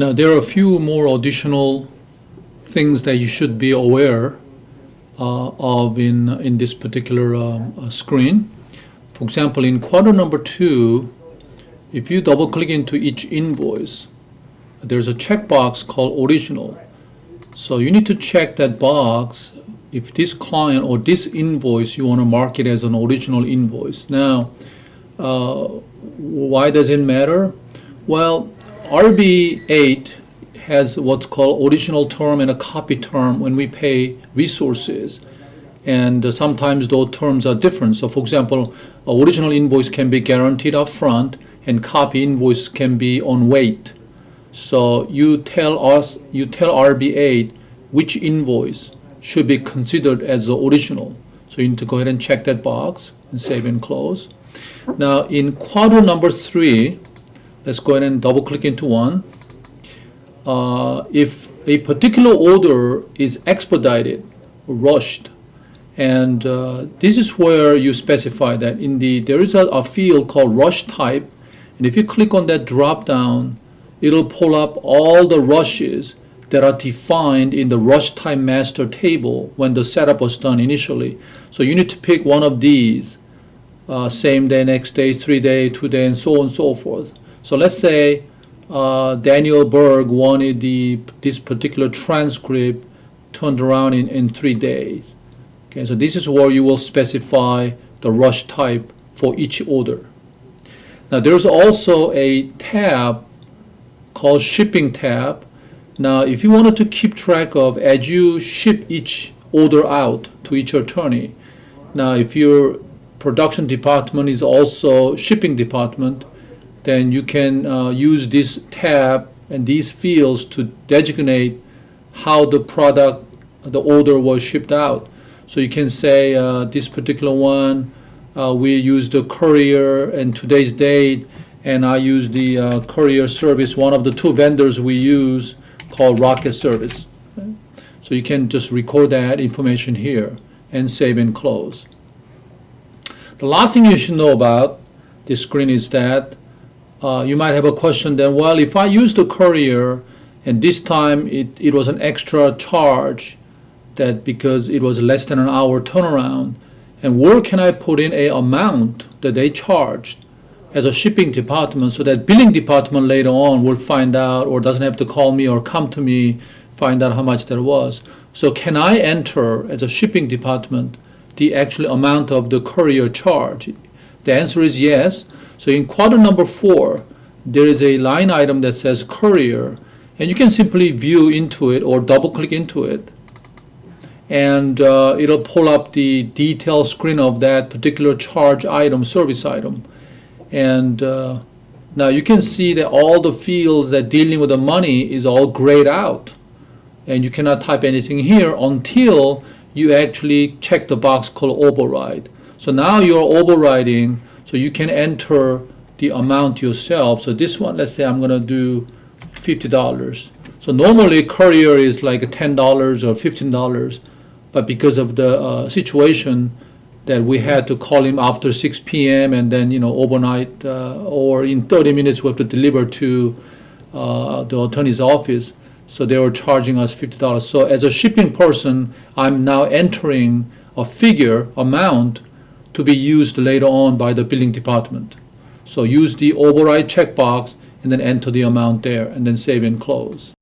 Now, there are a few more additional things that you should be aware of in this particular screen. For example, in quadrant number 2, if you double click into each invoice, there's a checkbox called original. So you need to check that box if this client or this invoice you want to mark it as an original invoice. Now, why does it matter? Well, RB8 has what's called original term and a copy term when we pay resources, and sometimes those terms are different. So for example, original invoice can be guaranteed up front and copy invoice can be on wait. So you tell RB8 which invoice should be considered as the original. So you need to go ahead and check that box and save and close. Now in quadrant number 3, let's go ahead and double click into one. If a particular order is expedited, rushed, and this is where you specify that there is a field called rush type, and if you click on that drop down, it'll pull up all the rushes that are defined in the rush time master table when the setup was done initially. So you need to pick one of these, same day, next day, 3 day, 2 day, and so on and so forth. So let's say Daniel Berg wanted this particular transcript turned around in 3 days. Okay, so this is where you will specify the rush type for each order. Now there's also a tab called shipping tab. Now if you wanted to keep track of as you ship each order out to each attorney, now if your production department is also shipping department, then you can use this tab and these fields to designate how the order was shipped out. So you can say this particular one, we use the courier and today's date, and I use the courier service, one of the 2 vendors we use called Rocket Service. Okay? So you can just record that information here and save and close. The last thing you should know about this screen is that you might have a question then, well, if I use the courier and this time it was an extra charge that because it was less than an hour turnaround, and where can I put in a amount that they charged as a shipping department so that billing department later on will find out or doesn't have to call me or come to me, find out how much that was. So can I enter as a shipping department the actual amount of the courier charge? The answer is yes. So in quadrant number 4, there is a line item that says courier, and you can simply view into it or double click into it, and it'll pull up the detail screen of that particular charge item, service item. And now you can see that all the fields that dealing with the money is all grayed out, and you cannot type anything here until you actually check the box called override. So now you're overriding, so you can enter the amount yourself. So this one, let's say I'm going to do $50. So normally courier is like $10 or $15, but because of the situation that we had to call him after 6 p.m. and then overnight or in 30 minutes we have to deliver to the attorney's office, so they were charging us $50. So as a shipping person, I'm now entering a figure amount to be used later on by the billing department. So use the override checkbox and then enter the amount there and then save and close.